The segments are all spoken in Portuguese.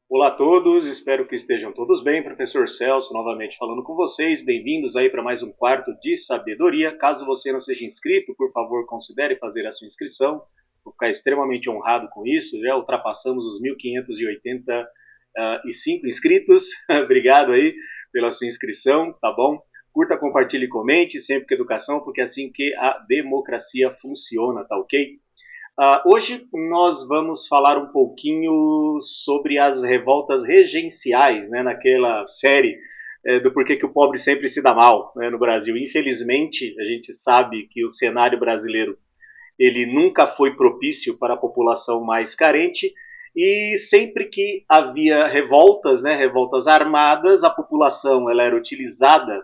Olá a todos, espero que estejam todos bem. Professor Celso novamente falando com vocês. Bem-vindos aí para mais um quarto de sabedoria. Caso você não seja inscrito, por favor, considere fazer a sua inscrição. Vou ficar extremamente honrado com isso. Já ultrapassamos os 1.585 inscritos. Obrigado aí pela sua inscrição, tá bom? Curta, compartilhe e comente, sempre com educação, porque é assim que a democracia funciona, tá ok? Hoje nós vamos falar um pouquinho sobre as revoltas regenciais, né, naquela série do porquê que o pobre sempre se dá mal, né, no Brasil. Infelizmente, a gente sabe que o cenário brasileiro ele nunca foi propício para a população mais carente e sempre que havia revoltas, né, revoltas armadas, a população ela era utilizada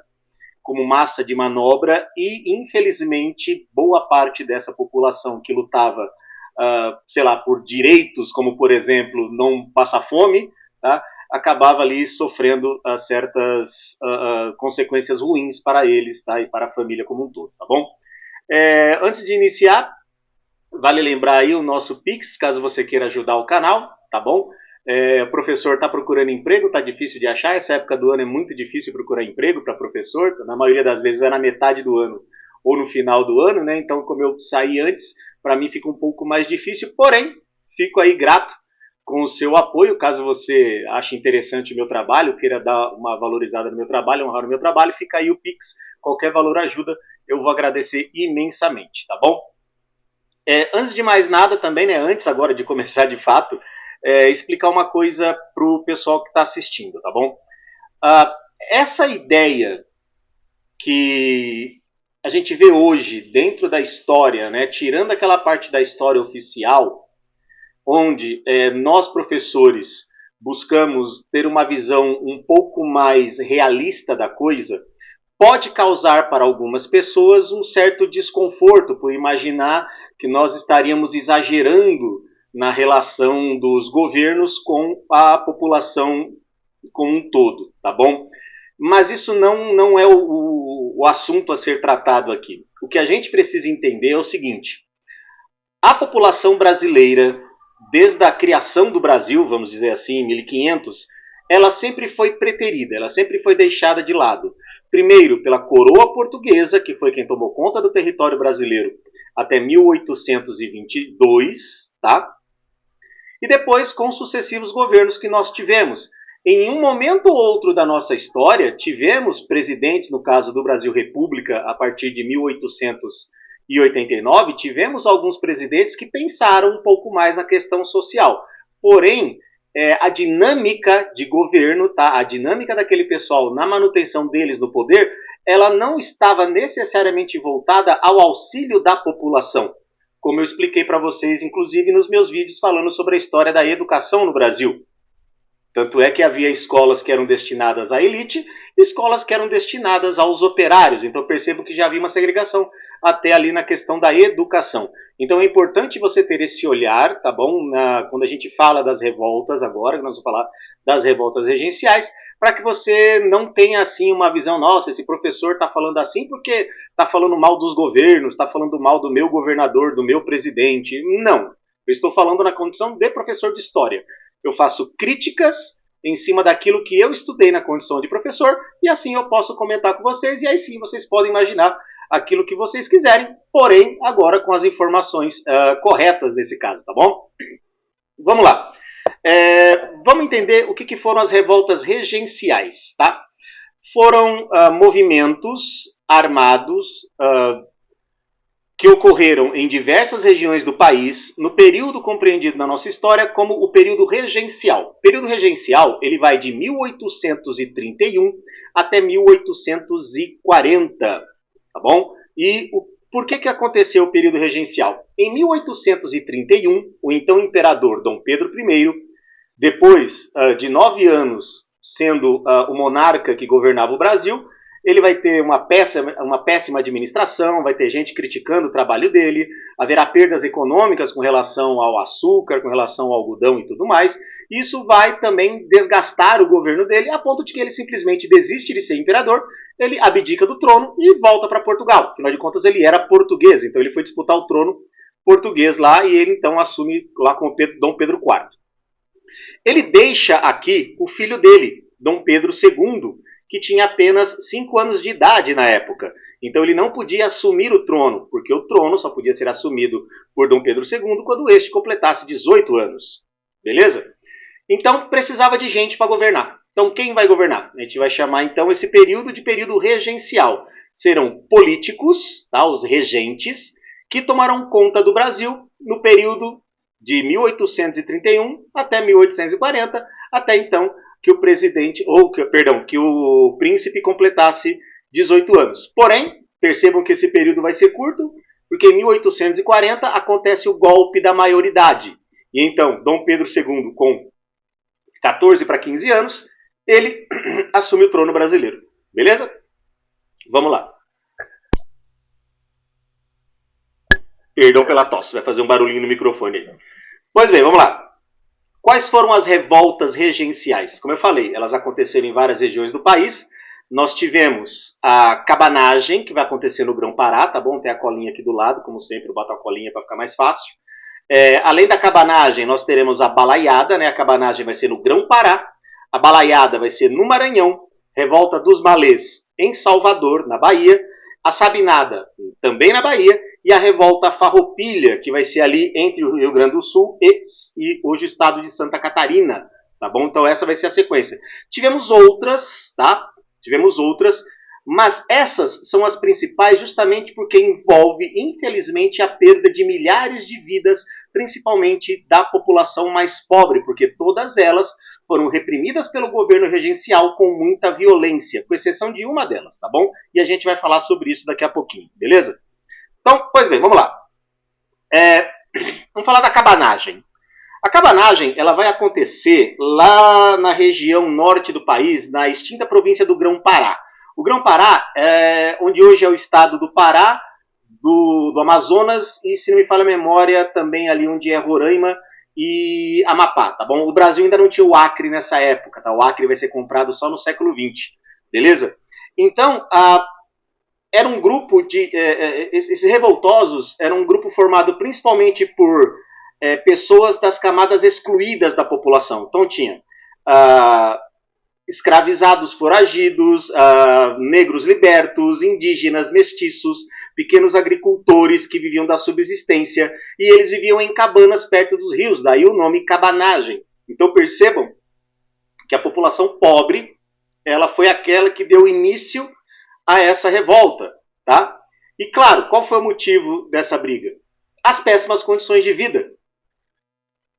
como massa de manobra e, infelizmente, boa parte dessa população que lutava, sei lá, por direitos, como, por exemplo, não passar fome, tá? Acabava ali sofrendo certas consequências ruins para eles, tá? E para a família como um todo, tá bom? Antes de iniciar, vale lembrar aí o nosso Pix, caso você queira ajudar o canal, tá bom? O professor está procurando emprego, está difícil de achar, essa época do ano é muito difícil procurar emprego para professor, na maioria das vezes é na metade do ano ou no final do ano, né? Então, como eu saí antes, para mim fica um pouco mais difícil, porém, fico aí grato com o seu apoio, caso você ache interessante o meu trabalho, queira dar uma valorizada no meu trabalho, honrar o meu trabalho, fica aí o Pix, qualquer valor ajuda, eu vou agradecer imensamente, tá bom? Antes de mais nada também, né, antes agora de começar de fato, explicar uma coisa para o pessoal que está assistindo, tá bom? Essa ideia que a gente vê hoje dentro da história, né, tirando aquela parte da história oficial, onde nós professores buscamos ter uma visão um pouco mais realista da coisa, pode causar para algumas pessoas um certo desconforto por imaginar que nós estaríamos exagerando na relação dos governos com a população como um todo, tá bom? Mas isso não é o assunto a ser tratado aqui. O que a gente precisa entender é o seguinte: a população brasileira, desde a criação do Brasil, vamos dizer assim, em 1500, ela sempre foi preterida, ela sempre foi deixada de lado. Primeiro, pela coroa portuguesa, que foi quem tomou conta do território brasileiro até 1822, tá? E depois com sucessivos governos que nós tivemos. Em um momento ou outro da nossa história, tivemos presidentes, no caso do Brasil República, a partir de 1889, tivemos alguns presidentes que pensaram um pouco mais na questão social. Porém, a dinâmica de governo, tá? A dinâmica daquele pessoal na manutenção deles no poder, ela não estava necessariamente voltada ao auxílio da população, como eu expliquei para vocês, inclusive nos meus vídeos falando sobre a história da educação no Brasil. Tanto é que havia escolas que eram destinadas à elite e escolas que eram destinadas aos operários. Então percebo que já havia uma segregação até ali na questão da educação. Então é importante você ter esse olhar, tá bom? Quando a gente fala das revoltas agora, nós vamos falar das revoltas regenciais, para que você não tenha assim uma visão, nossa, esse professor está falando assim porque está falando mal dos governos, está falando mal do meu governador, do meu presidente. Não, eu estou falando na condição de professor de história. Eu faço críticas em cima daquilo que eu estudei na condição de professor e assim eu posso comentar com vocês e aí sim vocês podem imaginar aquilo que vocês quiserem, porém agora com as informações corretas nesse caso, tá bom? Vamos lá. Vamos entender o que foram as revoltas regenciais, tá? Foram movimentos armados que ocorreram em diversas regiões do país no período compreendido na nossa história como o período regencial. O período regencial ele vai de 1831 até 1840, tá bom? E por que aconteceu o período regencial? Em 1831, o então imperador Dom Pedro I, depois de 9 anos sendo o monarca que governava o Brasil, ele vai ter uma péssima administração, vai ter gente criticando o trabalho dele, haverá perdas econômicas com relação ao açúcar, com relação ao algodão e tudo mais. Isso vai também desgastar o governo dele, a ponto de que ele simplesmente desiste de ser imperador ele abdica do trono e volta para Portugal. Afinal de contas, ele era português, então ele foi disputar o trono português lá e ele então assume lá com Dom Pedro IV. Ele deixa aqui o filho dele, Dom Pedro II, que tinha apenas 5 anos de idade na época. Então ele não podia assumir o trono, porque o trono só podia ser assumido por Dom Pedro II quando este completasse 18 anos. Beleza? Então precisava de gente para governar. Então quem vai governar? A gente vai chamar então esse período de período regencial. Serão políticos, tá, os regentes, que tomarão conta do Brasil no período de 1831 até 1840, até então que o presidente, que o príncipe completasse 18 anos. Porém, percebam que esse período vai ser curto, porque em 1840 acontece o golpe da maioridade. E então, Dom Pedro II, com 14 para 15 anos, ele assume o trono brasileiro. Beleza? Vamos lá. Perdão pela tosse, vai fazer um barulhinho no microfone aí. Pois bem, vamos lá. Quais foram as revoltas regenciais? Como eu falei, elas aconteceram em várias regiões do país. Nós tivemos a cabanagem, que vai acontecer no Grão-Pará, tá bom? Tem a colinha aqui do lado, como sempre, eu boto a colinha para ficar mais fácil. Além da cabanagem, nós teremos a balaiada, né? A cabanagem vai ser no Grão-Pará, a balaiada vai ser no Maranhão, revolta dos Malês em Salvador, na Bahia, a sabinada também na Bahia, e a revolta farroupilha, que vai ser ali entre o Rio Grande do Sul e hoje o estado de Santa Catarina, tá bom? Então essa vai ser a sequência. Tivemos outras, tá? Tivemos outras, mas essas são as principais justamente porque envolve, infelizmente, a perda de milhares de vidas, principalmente da população mais pobre, porque todas elas foram reprimidas pelo governo regencial com muita violência, com exceção de uma delas, tá bom? E a gente vai falar sobre isso daqui a pouquinho, beleza? Então, pois bem, vamos lá. Vamos falar da cabanagem. A cabanagem ela vai acontecer lá na região norte do país, na extinta província do Grão-Pará. O Grão-Pará é onde hoje é o estado do Pará, do Amazonas e, se não me falha a memória, também ali onde é Roraima e Amapá, tá bom? O Brasil ainda não tinha o Acre nessa época, tá? O Acre vai ser comprado só no século XX, beleza? Então, era um grupo de... esses revoltosos eram um grupo formado principalmente por pessoas das camadas excluídas da população. Então tinha escravizados foragidos, negros libertos, indígenas, mestiços, pequenos agricultores que viviam da subsistência, e eles viviam em cabanas perto dos rios, daí o nome cabanagem. Então percebam que a população pobre ela foi aquela que deu início a essa revolta, tá? E claro, qual foi o motivo dessa briga? As péssimas condições de vida.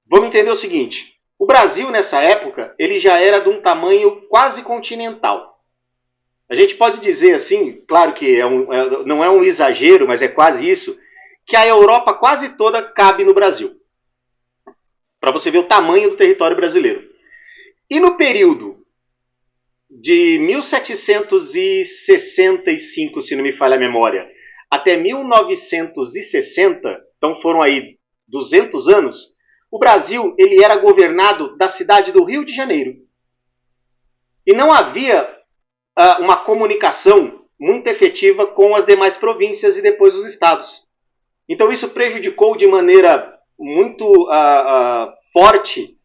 Vamos entender o seguinte, o Brasil nessa época, ele já era de um tamanho quase continental. A gente pode dizer assim, claro que não é um exagero, mas é quase isso, que a Europa quase toda cabe no Brasil. Para você ver o tamanho do território brasileiro. E no período de 1765, se não me falha a memória, até 1960, então foram aí 200 anos, o Brasil ele era governado da cidade do Rio de Janeiro. E não havia uma comunicação muito efetiva com as demais províncias e depois os estados. Então isso prejudicou de maneira muito forte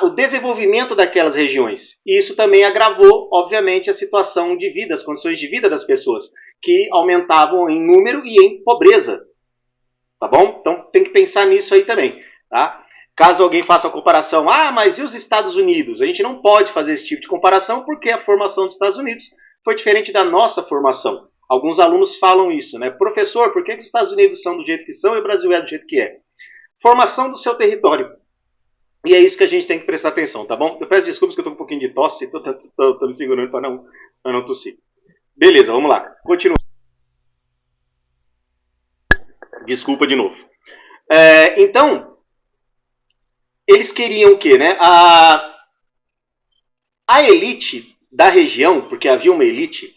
o desenvolvimento daquelas regiões. E isso também agravou, obviamente, a situação de vida, as condições de vida das pessoas, que aumentavam em número e em pobreza. Tá bom? Então tem que pensar nisso aí também. Tá? Caso alguém faça a comparação, mas e os Estados Unidos? A gente não pode fazer esse tipo de comparação porque a formação dos Estados Unidos foi diferente da nossa formação. Alguns alunos falam isso, né? Professor, por que os Estados Unidos são do jeito que são e o Brasil é do jeito que é? Formação do seu território. E é isso que a gente tem que prestar atenção, tá bom? Eu peço desculpas que eu tô com um pouquinho de tosse, tô me segurando para não tossir. Beleza, vamos lá. Continua. Desculpa de novo. Então, eles queriam o quê, né? A elite da região, porque havia uma elite,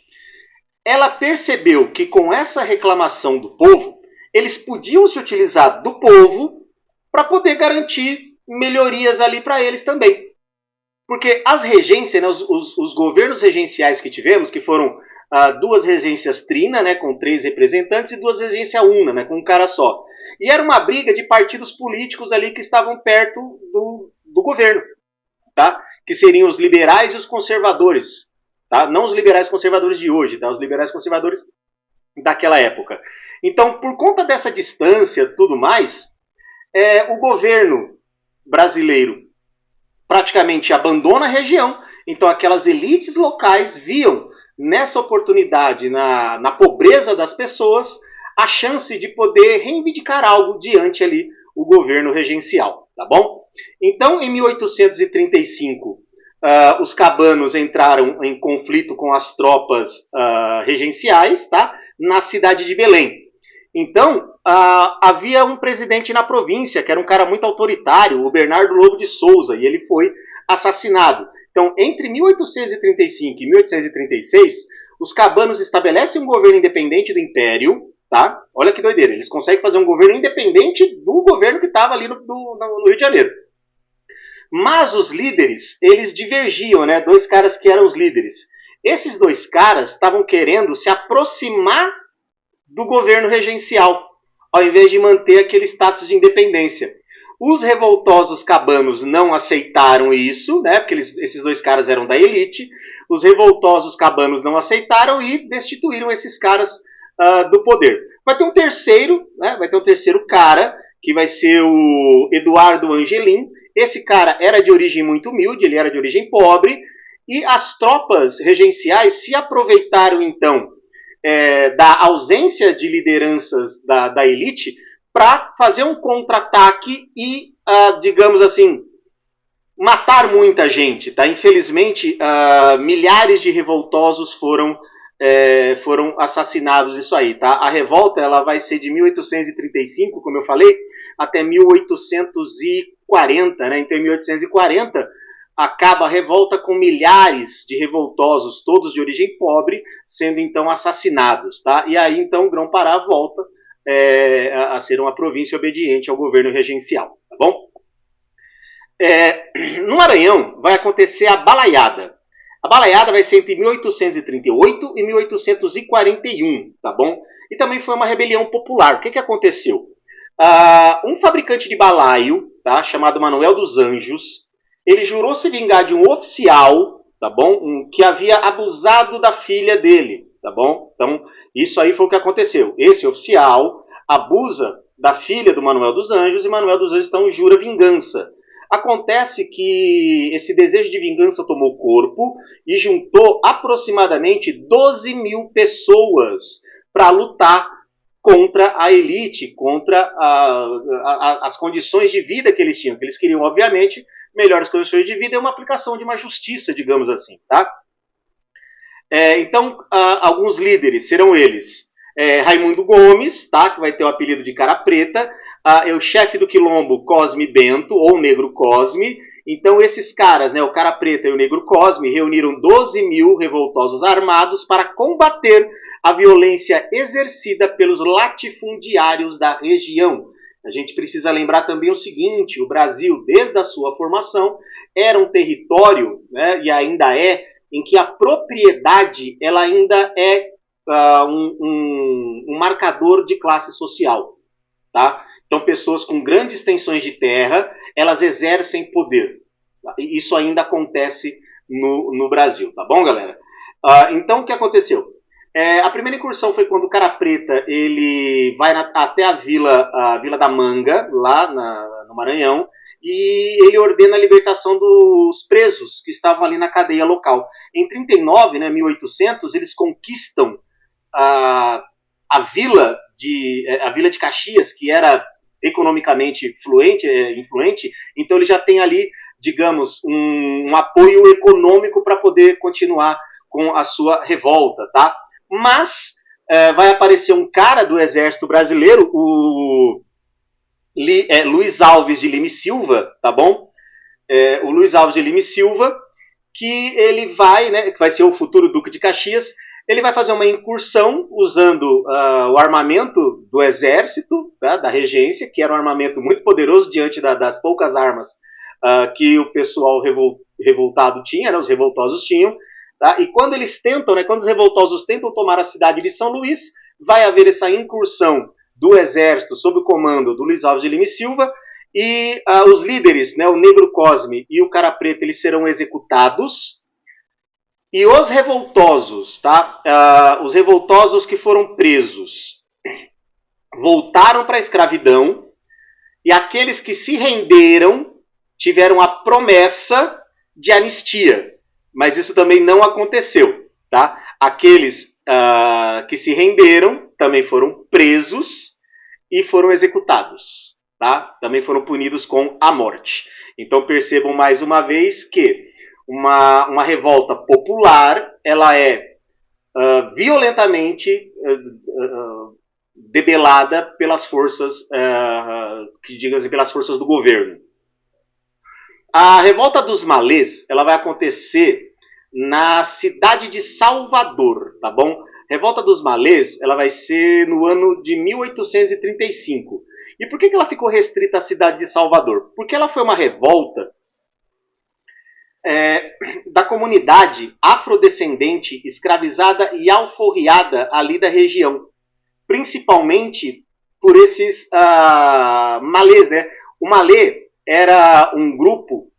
ela percebeu que com essa reclamação do povo, eles podiam se utilizar do povo para poder garantir melhorias ali para eles também. Porque as regências, né, os governos regenciais que tivemos, que foram duas regências trina, né, com 3 representantes, e duas regências una, né, com um cara só. E era uma briga de partidos políticos ali que estavam perto do governo, tá? Que seriam os liberais e os conservadores, tá? Não os liberais conservadores de hoje, tá? Os liberais conservadores daquela época. Então, por conta dessa distância, tudo mais, o governo brasileiro praticamente abandona a região. Então, aquelas elites locais viam nessa oportunidade, na pobreza das pessoas, a chance de poder reivindicar algo diante ali o governo regencial, tá bom? Então, em 1835, os cabanos entraram em conflito com as tropas regenciais, tá? Na cidade de Belém. Então, havia um presidente na província, que era um cara muito autoritário, o Bernardo Lobo de Souza, e ele foi assassinado. Então, entre 1835 e 1836, os cabanos estabelecem um governo independente do Império, tá? Olha que doideira, eles conseguem fazer um governo independente do governo que estava ali no Rio de Janeiro. Mas os líderes, eles divergiam, né? 2 caras que eram os líderes. Esses 2 caras estavam querendo se aproximar do governo regencial, ao invés de manter aquele status de independência. Os revoltosos cabanos não aceitaram isso, né, porque esses 2 caras eram da elite. Os revoltosos cabanos não aceitaram e destituíram esses caras do poder. Vai ter um terceiro, né, vai ter um terceiro cara, que vai ser o Eduardo Angelim. Esse cara era de origem muito humilde, ele era de origem pobre, e as tropas regenciais se aproveitaram, então, da ausência de lideranças da elite para fazer um contra-ataque e, digamos assim, matar muita gente. Tá? Infelizmente, milhares de revoltosos foram assassinados. Isso aí. Tá? A revolta ela vai ser de 1835, como eu falei, até 1840. Né? Então, em 1840, acaba a revolta com milhares de revoltosos, todos de origem pobre, sendo então assassinados. Tá? E aí, então, Grão-Pará volta a ser uma província obediente ao governo regencial. Tá bom? No Maranhão vai acontecer a balaiada. A balaiada vai ser entre 1838 e 1841, tá bom? E também foi uma rebelião popular. O que aconteceu? Um fabricante de balaio, tá, chamado Manuel dos Anjos, ele jurou se vingar de um oficial, tá bom? Que havia abusado da filha dele, tá bom? Então, isso aí foi o que aconteceu. Esse oficial abusa da filha do Manuel dos Anjos e Manuel dos Anjos, então, jura vingança. Acontece que esse desejo de vingança tomou corpo e juntou aproximadamente 12 mil pessoas para lutar contra a elite, contra as condições de vida que eles tinham. Que eles queriam, obviamente, melhores condições de vida e uma aplicação de uma justiça, digamos assim. Tá? Então, alguns líderes serão eles. Raimundo Gomes, tá? Que vai ter o apelido de Cara Preta. O chefe do quilombo, Cosme Bento, ou Negro Cosme. Então, esses caras, né, o Cara Preta e o Negro Cosme, reuniram 12 mil revoltosos armados para combater a violência exercida pelos latifundiários da região. A gente precisa lembrar também o seguinte, o Brasil, desde a sua formação, era um território, né, e ainda é, em que a propriedade ela ainda é um marcador de classe social. Tá? Então, pessoas com grandes extensões de terra, elas exercem poder. Tá? Isso ainda acontece no Brasil, tá bom, galera? Então, o que aconteceu? A primeira incursão foi quando o Cara Preta ele vai até a Vila da Manga, lá no Maranhão, e ele ordena a libertação dos presos que estavam ali na cadeia local. Em 39, né, 1800, eles conquistam a Vila de Caxias, que era economicamente influente, então ele já tem ali, digamos, um apoio econômico para poder continuar com a sua revolta, tá? Mas vai aparecer um cara do exército brasileiro, o Luiz Alves de Lima e Silva, tá bom? O Luiz Alves de Lima e Silva, que ele vai, né, que vai ser o futuro Duque de Caxias, ele vai fazer uma incursão usando o armamento do exército, tá, da regência, que era um armamento muito poderoso diante das poucas armas que o pessoal revoltado tinha, né, os revoltosos tinham. Tá? E quando eles tentam, quando os revoltosos tentam tomar a cidade de São Luís, vai haver essa incursão do exército sob o comando do Luiz Alves de Lima e Silva, e os líderes, o Negro Cosme e o Cara Preta, eles serão executados. E os revoltosos, os revoltosos que foram presos, voltaram para a escravidão, e aqueles que se renderam tiveram a promessa de anistia, mas isso também não aconteceu. Tá? Aqueles que se renderam também foram presos e foram executados. Tá? Também foram punidos com a morte. Então percebam mais uma vez que uma revolta popular, ela é violentamente debelada pelas forças, pelas forças do governo. A revolta dos malês, ela vai acontecer na cidade de Salvador, tá bom? Revolta dos malês, ela vai ser no ano de 1835. E por que ela ficou restrita à cidade de Salvador? Porque ela foi uma revolta da comunidade afrodescendente escravizada e alforriada ali da região. Principalmente por esses malês, O malê era um grupo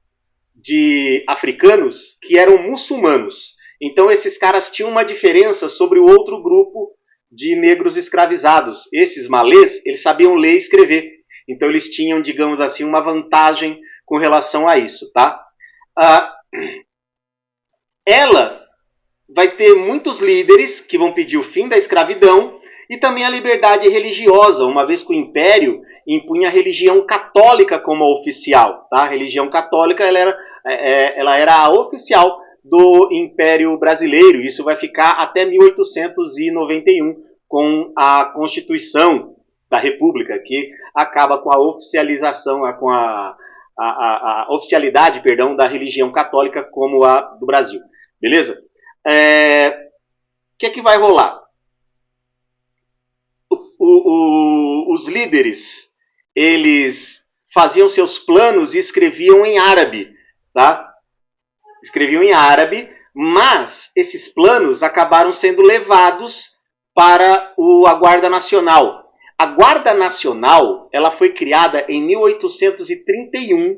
de africanos que eram muçulmanos. Então esses caras tinham uma diferença sobre o outro grupo de negros escravizados. Esses malês, eles sabiam ler e escrever. Então eles tinham, digamos assim, uma vantagem com relação a isso, tá? Ela vai ter muitos líderes que vão pedir o fim da escravidão e também a liberdade religiosa, uma vez que o Império impunha a religião católica como oficial. Tá? A religião católica ela era a oficial do Império Brasileiro. Isso vai ficar até 1891, com a Constituição da República, que acaba com a oficialização, com a oficialidade, da religião católica como a do Brasil. Beleza? O que vai rolar? Os líderes, eles faziam seus planos e escreviam em árabe, tá? Escreviam em árabe, mas esses planos acabaram sendo levados para a Guarda Nacional. A Guarda Nacional, ela foi criada em 1831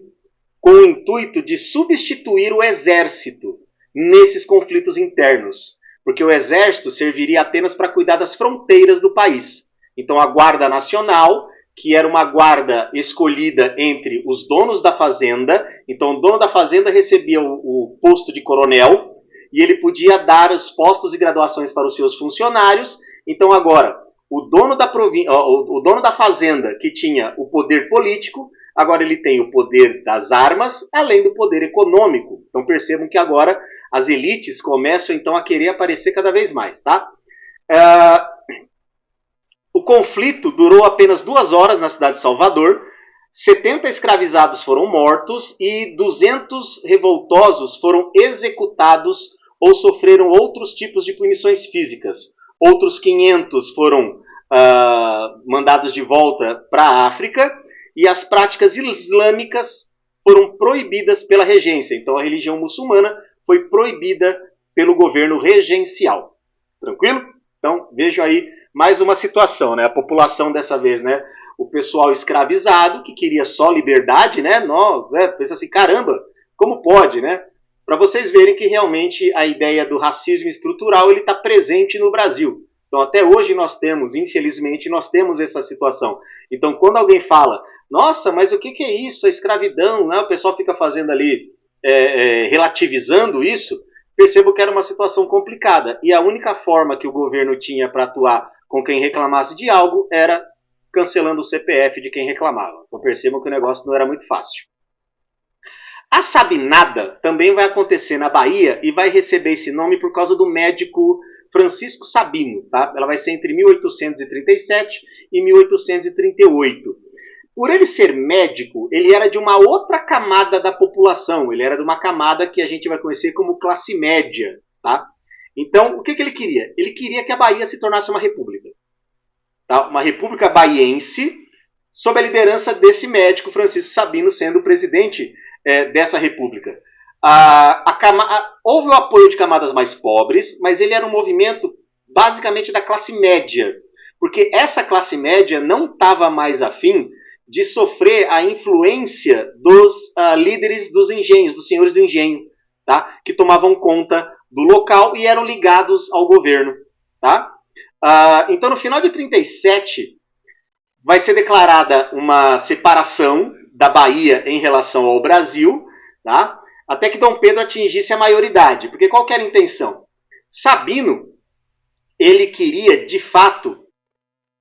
com o intuito de substituir o exército nesses conflitos internos, porque o exército serviria apenas para cuidar das fronteiras do país. Então a Guarda Nacional, que era uma guarda escolhida entre os donos da fazenda, então o dono da fazenda recebia o posto de coronel e ele podia dar os postos e graduações para os seus funcionários. Então agora, o dono da fazenda, que tinha o poder político, agora ele tem o poder das armas, além do poder econômico. Então percebam que agora as elites começam então a querer aparecer cada vez mais, tá? O conflito durou apenas 2 horas na cidade de Salvador, 70 escravizados foram mortos e 200 revoltosos foram executados ou sofreram outros tipos de punições físicas. Outros 500 foram mandados de volta para a África e as práticas islâmicas foram proibidas pela regência. Então a religião muçulmana foi proibida pelo governo regencial. Tranquilo? Então vejo aí mais uma situação, A população dessa vez, O pessoal escravizado que queria só liberdade, pensa assim, caramba, como pode, Para vocês verem que realmente a ideia do racismo estrutural ele está presente no Brasil. Então até hoje nós temos, infelizmente, essa situação. Então quando alguém fala, nossa, mas o que é isso, a escravidão, O pessoal fica fazendo ali, relativizando isso, percebo que era uma situação complicada. E a única forma que o governo tinha para atuar com quem reclamasse de algo era cancelando o CPF de quem reclamava. Então percebam que o negócio não era muito fácil. A Sabinada também vai acontecer na Bahia e vai receber esse nome por causa do médico Francisco Sabino. Tá? Ela vai ser entre 1837 e 1838. Por ele ser médico, ele era de uma outra camada da população. Ele era de uma camada que a gente vai conhecer como classe média. Tá? Então, o que ele queria? Ele queria que a Bahia se tornasse uma república. Tá? Uma república baiense, sob a liderança desse médico Francisco Sabino, sendo o presidente dessa república. Houve o apoio de camadas mais pobres, mas ele era um movimento basicamente da classe média, porque essa classe média não estava mais afim de sofrer a influência dos líderes dos engenhos, dos senhores do engenho, tá? Que tomavam conta do local e eram ligados ao governo. Tá? Então, no final de 37, vai ser declarada uma separação da Bahia em relação ao Brasil, tá? Até que Dom Pedro atingisse a maioridade. Porque qual que era a intenção? Sabino, ele queria, de fato,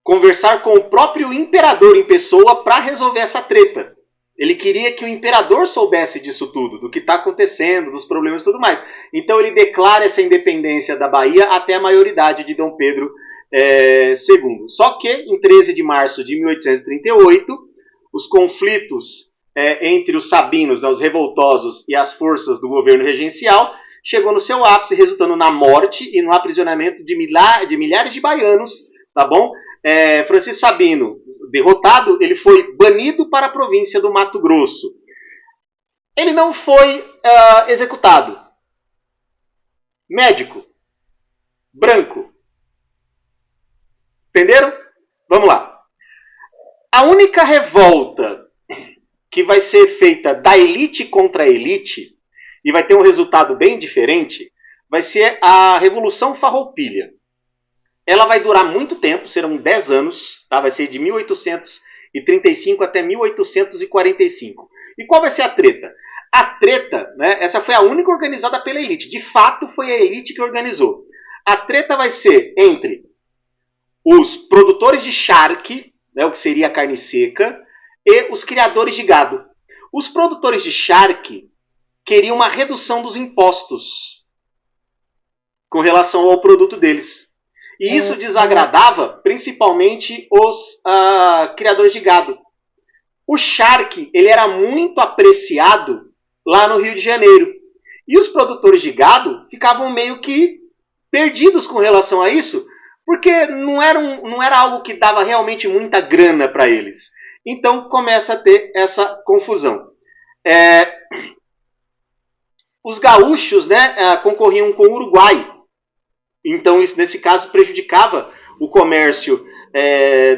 conversar com o próprio imperador em pessoa para resolver essa treta. Ele queria que o imperador soubesse disso tudo, do que está acontecendo, dos problemas e tudo mais. Então ele declara essa independência da Bahia até a maioridade de Dom Pedro II. Só que, em 13 de março de 1838, os conflitos entre os sabinos, os revoltosos e as forças do governo regencial chegou no seu ápice, resultando na morte e no aprisionamento de milhares de baianos, tá bom? Francisco Sabino, derrotado, ele foi banido para a província do Mato Grosso. Ele não foi executado. Médico. Branco. Entenderam? Vamos lá. A única revolta que vai ser feita da elite contra a elite, e vai ter um resultado bem diferente, vai ser a Revolução Farroupilha. Ela vai durar muito tempo, serão 10 anos, tá? Vai ser de 1835 até 1845. E qual vai ser a treta? A treta, né, essa foi a única organizada pela elite. De fato, foi a elite que organizou. A treta vai ser entre os produtores de charque, né, o que seria a carne seca, e os criadores de gado. Os produtores de charque queriam uma redução dos impostos com relação ao produto deles. E isso desagradava principalmente os criadores de gado. O charque, ele era muito apreciado lá no Rio de Janeiro. E os produtores de gado ficavam meio que perdidos com relação a isso, porque não era algo que dava realmente muita grana para eles. Então começa a ter essa confusão. Os gaúchos, né, concorriam com o Uruguai. Então, isso, nesse caso, prejudicava o comércio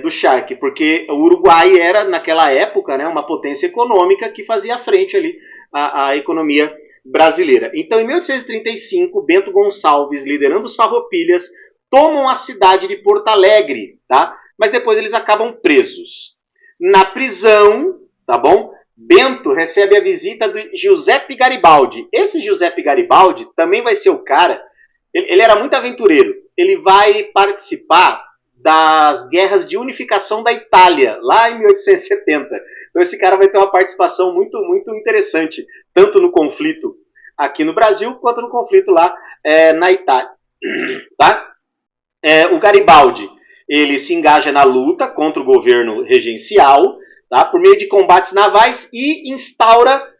do charque, porque o Uruguai era, naquela época, né, uma potência econômica que fazia frente ali à economia brasileira. Então, em 1835, Bento Gonçalves, liderando os Farroupilhas, tomam a cidade de Porto Alegre, tá? Mas depois eles acabam presos. Na prisão, tá bom? Bento recebe a visita de Giuseppe Garibaldi. Esse Giuseppe Garibaldi também vai ser o cara. Ele era muito aventureiro. Ele vai participar das guerras de unificação da Itália, lá em 1870. Então esse cara vai ter uma participação muito, muito interessante, tanto no conflito aqui no Brasil, quanto no conflito lá na Itália. Tá? O Garibaldi, ele se engaja na luta contra o governo regencial, tá? Por meio de combates navais, e instaura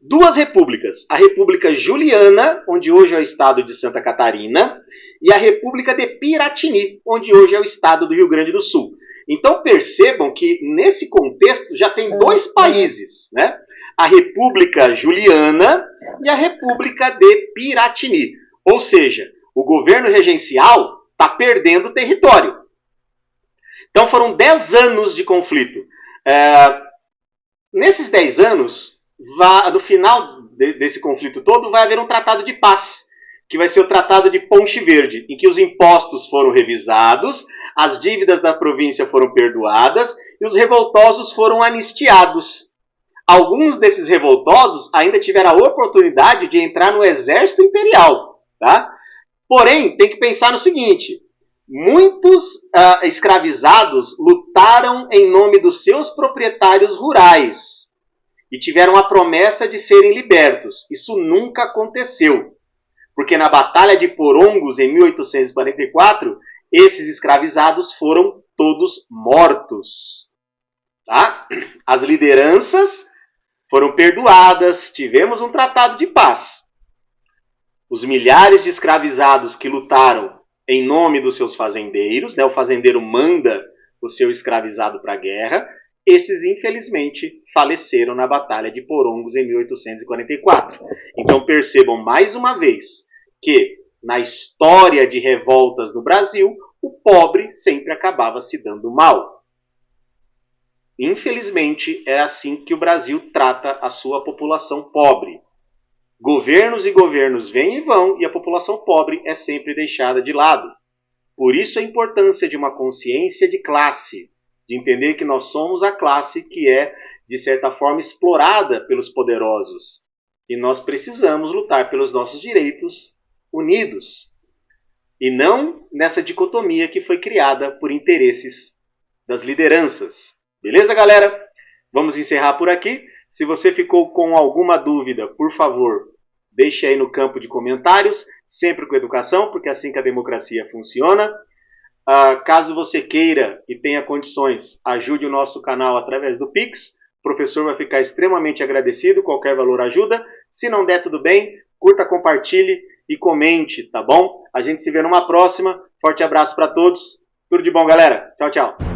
duas repúblicas. A República Juliana, onde hoje é o estado de Santa Catarina, e a República de Piratini, onde hoje é o estado do Rio Grande do Sul. Então percebam que nesse contexto já tem dois países, né? A República Juliana e a República de Piratini. Ou seja, o governo regencial está perdendo território. Então foram 10 anos de conflito. Nesses 10 anos, no final desse conflito todo, vai haver um tratado de paz, que vai ser o Tratado de Ponte Verde, em que os impostos foram revisados, as dívidas da província foram perdoadas e os revoltosos foram anistiados. Alguns desses revoltosos ainda tiveram a oportunidade de entrar no exército imperial, tá? Porém, tem que pensar no seguinte: muitos escravizados lutaram em nome dos seus proprietários rurais e tiveram a promessa de serem libertos. Isso nunca aconteceu, porque na Batalha de Porongos, em 1844, esses escravizados foram todos mortos. Tá? As lideranças foram perdoadas, tivemos um tratado de paz. Os milhares de escravizados que lutaram em nome dos seus fazendeiros, né? O fazendeiro manda o seu escravizado para a guerra, esses infelizmente faleceram na Batalha de Porongos em 1844. Então percebam mais uma vez que na história de revoltas no Brasil, o pobre sempre acabava se dando mal. Infelizmente, é assim que o Brasil trata a sua população pobre. Governos e governos vêm e vão e a população pobre é sempre deixada de lado. Por isso a importância de uma consciência de classe, de entender que nós somos a classe que é, de certa forma, explorada pelos poderosos. E nós precisamos lutar pelos nossos direitos unidos. E não nessa dicotomia que foi criada por interesses das lideranças. Beleza, galera? Vamos encerrar por aqui. Se você ficou com alguma dúvida, por favor, deixe aí no campo de comentários, sempre com educação, porque é assim que a democracia funciona. Caso você queira e tenha condições, ajude o nosso canal através do Pix. O professor vai ficar extremamente agradecido, qualquer valor ajuda. Se não der, tudo bem, curta, compartilhe e comente, tá bom? A gente se vê numa próxima. Forte abraço para todos. Tudo de bom, galera. Tchau, tchau.